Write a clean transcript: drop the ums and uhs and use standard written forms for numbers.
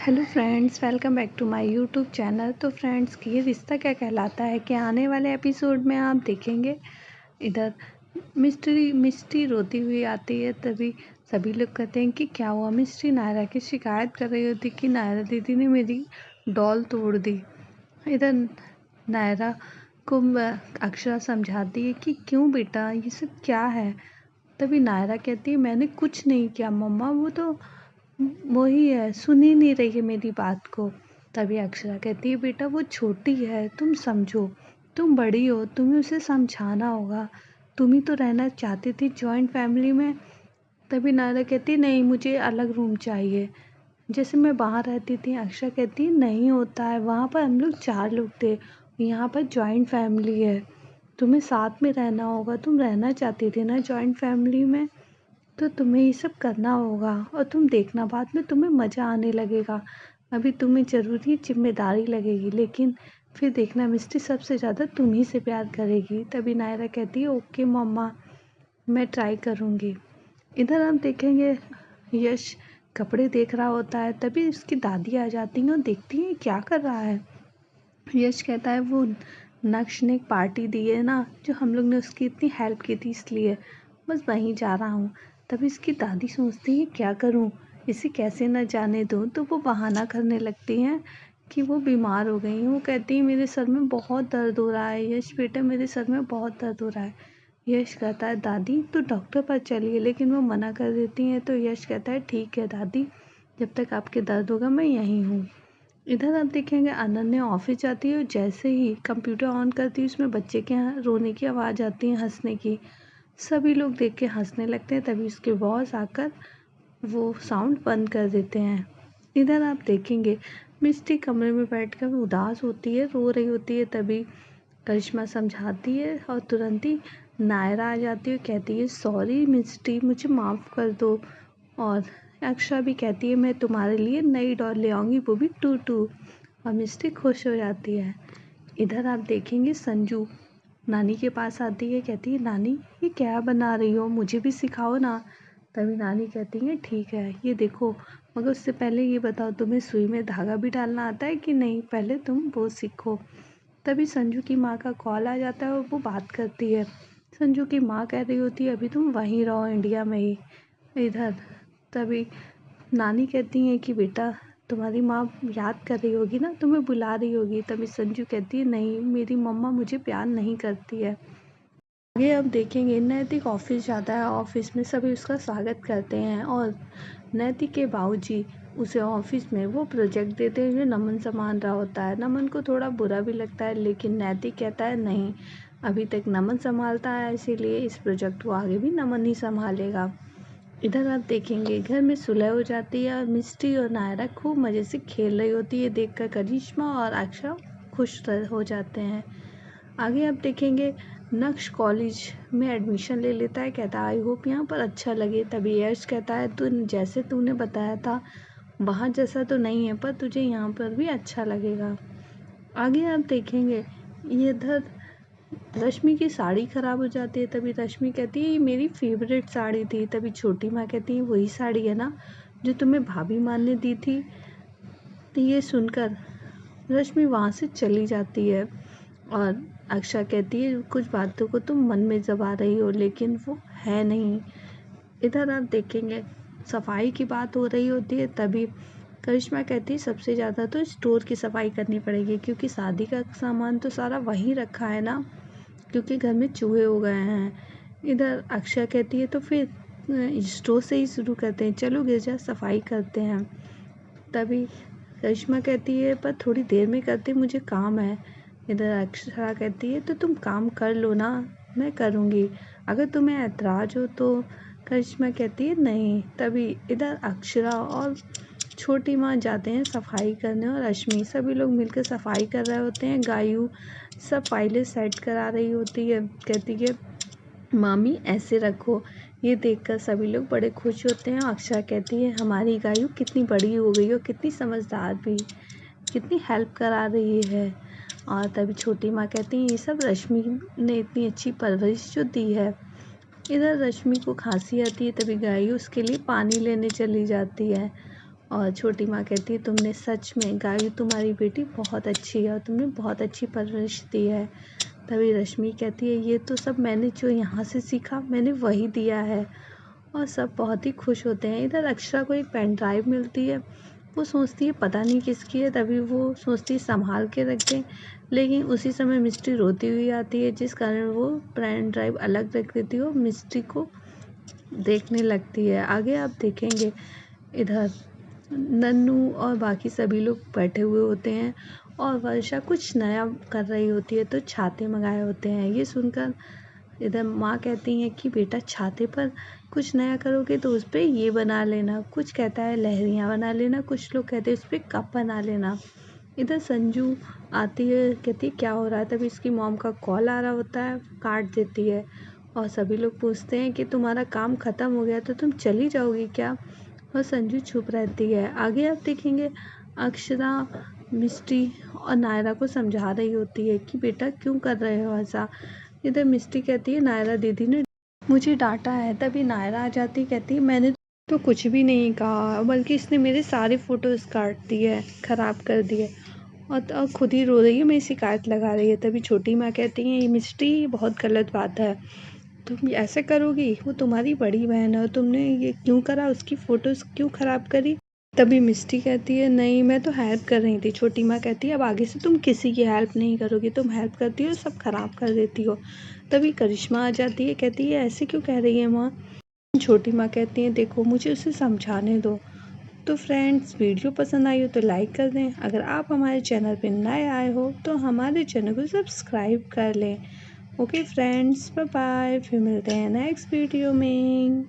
Hello friends, welcome back to my YouTube channel. तो friends, ये रिश्ता क्या कहलाता है कि आने वाले एपिसोड में आप देखेंगे इधर मिस्टी रोती हुई आती है। तभी सभी लोग कहते हैं कि क्या हुआ। मिस्टी नायरा की शिकायत कर रही होती कि नायरा दीदी ने मेरी डॉल तोड़ दी। इधर नायरा को अक्षरा समझाती है कि क्यों बेटा, ये सब क्या है। तभी नायरा कहती है मैंने कुछ नहीं किया मम्मा, वो तो वही है, सुन ही नहीं रही है मेरी बात को। तभी अक्षरा कहती है बेटा वो छोटी है, तुम समझो, तुम बड़ी हो, तुम्हें उसे समझाना होगा। तुम ही तो रहना चाहती थी जॉइंट फैमिली में। तभी नायरा कहती है नहीं, मुझे अलग रूम चाहिए, जैसे मैं बाहर रहती थी। अक्षरा कहती है नहीं होता है, वहाँ पर हम लोग 4 लोग थे, यहाँ पर जॉइंट फैमिली है, तुम्हें साथ में रहना होगा। तुम रहना चाहती थी ना जॉइंट फैमिली में, तो तुम्हें ये सब करना होगा और तुम देखना बाद में तुम्हें मज़ा आने लगेगा। अभी तुम्हें ज़रूरी जिम्मेदारी लगेगी, लेकिन फिर देखना मिस्टी सबसे ज़्यादा तुम ही से प्यार करेगी। तभी नायरा कहती है ओके मम्मा, मैं ट्राई करूँगी। इधर हम देखेंगे यश कपड़े देख रहा होता है। तभी उसकी दादी आ जाती हैं और देखती हैं क्या कर रहा है। यश कहता है वो नक्श ने एक पार्टी दी है ना, जो हम लोग ने उसकी इतनी हेल्प की थी, इसलिए बस वहीं जा रहा हूँ। तभी इसकी दादी सोचती है क्या करूँ, इसे कैसे न जाने दूँ। तो वो बहाना करने लगती हैं कि वो बीमार हो गई हैं। वो कहती है मेरे सर में बहुत दर्द हो रहा है यश बेटा, मेरे सर में बहुत दर्द हो रहा है। यश कहता है दादी तो डॉक्टर पास चलिए, लेकिन वो मना कर देती हैं। तो यश कहता है ठीक है दादी, जब तक आपके दर्द होगा मैं यहीं हूँ। इधर आप देखेंगे अनन्या ऑफिस जाती है और जैसे ही कंप्यूटर ऑन करती है उसमें बच्चे के यहाँ रोने की आवाज़ आती है, हंसने की। सभी लोग देख के हंसने लगते हैं। तभी उसके बॉस आकर वो साउंड बंद कर देते हैं। इधर आप देखेंगे मिस्टी कमरे में बैठकर उदास होती है, रो रही होती है। तभी करिश्मा समझाती है और तुरंत ही नायरा आ जाती है, कहती है सॉरी मिस्टी, मुझे माफ़ कर दो। और अक्षरा भी कहती है मैं तुम्हारे लिए नई डॉल ले आऊँगी, वो भी टू और मिस्टी खुश हो जाती है। इधर आप देखेंगे संजू नानी के पास आती है, कहती है नानी ये क्या बना रही हो, मुझे भी सिखाओ ना। तभी नानी कहती है ठीक है, ये देखो, मगर उससे पहले ये बताओ तुम्हें सुई में धागा भी डालना आता है कि नहीं, पहले तुम वो सीखो। तभी संजू की माँ का कॉल आ जाता है और वो बात करती है। संजू की माँ कह रही होती है अभी तुम वहीं रहो इंडिया में ही। इधर तभी नानी कहती हैं कि बेटा तुम्हारी माँ याद कर रही होगी ना, तुम्हें बुला रही होगी। तभी संजू कहती है नहीं, मेरी मम्मा मुझे प्यार नहीं करती है। आगे अब देखेंगे नैतिक ऑफिस जाता है। ऑफिस में सभी उसका स्वागत करते हैं और नैतिक के बाबूजी उसे ऑफिस में वो प्रोजेक्ट देते हैं जो नमन संभाल रहा होता है। नमन को थोड़ा बुरा भी लगता है, लेकिन नैतिक कहता है नहीं, अभी तक नमन संभालता है, इसीलिए इस प्रोजेक्ट को आगे भी नमन ही संभालेगा। इधर आप देखेंगे घर में सुलह हो जाती है और मिस्टी और नायरा खूब मज़े से खेल रही होती है। देखकर करिश्मा और अक्षरा खुश हो जाते हैं। आगे आप देखेंगे नक्श कॉलेज में एडमिशन ले लेता है, कहता है आई होप यहाँ पर अच्छा लगे। तभी यश कहता है तू जैसे तूने बताया था वहाँ जैसा तो नहीं है, पर तुझे यहाँ पर भी अच्छा लगेगा। आगे आप देखेंगे ये इधर रश्मि की साड़ी ख़राब हो जाती है। तभी रश्मि कहती है ये मेरी फेवरेट साड़ी थी। तभी छोटी माँ कहती है वही साड़ी है ना जो तुम्हें भाभी माँ ने दी थी। तो ये सुनकर रश्मि वहाँ से चली जाती है और अक्षरा कहती है कुछ बातों को तुम मन में दबा रही हो, लेकिन वो है नहीं। इधर आप देखेंगे सफाई की बात हो रही होती है। तभी करिश्मा कहती है सबसे ज़्यादा तो स्टोर की सफाई करनी पड़ेगी, क्योंकि शादी का सामान तो सारा वहीं रखा है ना, क्योंकि घर में चूहे हो गए हैं। इधर अक्षरा कहती है तो फिर स्टोर से ही शुरू करते हैं, चलो गिरजा सफाई करते हैं। तभी करिश्मा कहती है पर थोड़ी देर में करते, मुझे काम है। इधर अक्षरा कहती है तो तुम काम कर लो ना, मैं करूँगी, अगर तुम्हें ऐतराज़ हो तो। करिश्मा कहती है नहीं। तभी इधर अक्षरा और छोटी माँ जाते हैं सफाई करने और रश्मि सभी लोग मिलकर सफाई कर रहे होते हैं। गायू सब फाइलें सेट करा रही होती है, कहती है मामी ऐसे रखो। ये देखकर सभी लोग बड़े खुश होते हैं। अक्षरा कहती है हमारी गायू कितनी बड़ी हो गई और कितनी समझदार भी, कितनी हेल्प करा रही है। और तभी छोटी माँ कहती है ये सब रश्मि ने इतनी अच्छी परवरिश जो दी है। इधर रश्मि को खांसी आती है। तभी गायू उसके लिए पानी लेने चली जाती है और छोटी माँ कहती है तुमने सच में गायू तुम्हारी बेटी बहुत अच्छी है और तुमने बहुत अच्छी परवरिश दी है। तभी रश्मि कहती है ये तो सब मैंने जो यहाँ से सीखा मैंने वही दिया है। और सब बहुत ही खुश होते हैं। इधर अक्षरा को एक पेन ड्राइव मिलती है, वो सोचती है पता नहीं किसकी है, तभी वो सोचती है संभाल के रख दें, लेकिन उसी समय मिस्टी रोती हुई आती है जिस कारण वो पेन ड्राइव अलग रख देती है और मिस्टी को देखने लगती है। आगे आप देखेंगे इधर नन्नू और बाकी सभी लोग बैठे हुए होते हैं और वर्षा कुछ नया कर रही होती है तो छाते मंगाए होते हैं। ये सुनकर इधर माँ कहती हैं कि बेटा छाते पर कुछ नया करोगे तो उस पर ये बना लेना, कुछ कहता है लहरियाँ बना लेना, कुछ लोग कहते हैं उस पर कप बना लेना। इधर संजू आती है, कहती है क्या हो रहा है, तभी इसकी मॉम का कॉल आ रहा होता है, काट देती है और सभी लोग पूछते हैं कि तुम्हारा काम ख़त्म हो गया तो तुम चली जाओगी क्या, और संजू चुप रहती है। आगे आप देखेंगे अक्षरा मिस्टी और नायरा को समझा रही होती है कि बेटा क्यों कर रहे हो ऐसा। इधर मिस्टी कहती है नायरा दीदी ने मुझे डांटा है। तभी नायरा आ जाती कहती है मैंने तो कुछ भी नहीं कहा, बल्कि इसने मेरे सारे फोटोज काट दिए, खराब कर दिए और खुद ही रो रही है, मेरी शिकायत लगा रही है। तभी छोटी माँ कहती है मिस्टी ये बहुत गलत बात है, तुम ऐसे करोगी, वो तुम्हारी बड़ी बहन है और तुमने ये क्यों करा, उसकी फ़ोटोज़ क्यों ख़राब करी। तभी मिस्टी कहती है नहीं मैं तो हेल्प कर रही थी। छोटी माँ कहती है अब आगे से तुम किसी की हेल्प नहीं करोगी, तुम हेल्प करती हो सब ख़राब कर देती हो। तभी करिश्मा आ जाती है, कहती है ऐसे क्यों कह रही है माँ। छोटी माँ कहती है देखो मुझे उसे समझाने दो। तो फ्रेंड्स वीडियो पसंद आई हो तो लाइक कर दें, अगर आप हमारे चैनल पर नए आए हो तो हमारे चैनल को सब्सक्राइब कर लें। ओके फ्रेंड्स बाय बाय, फिर मिलते हैं नेक्स्ट वीडियो में।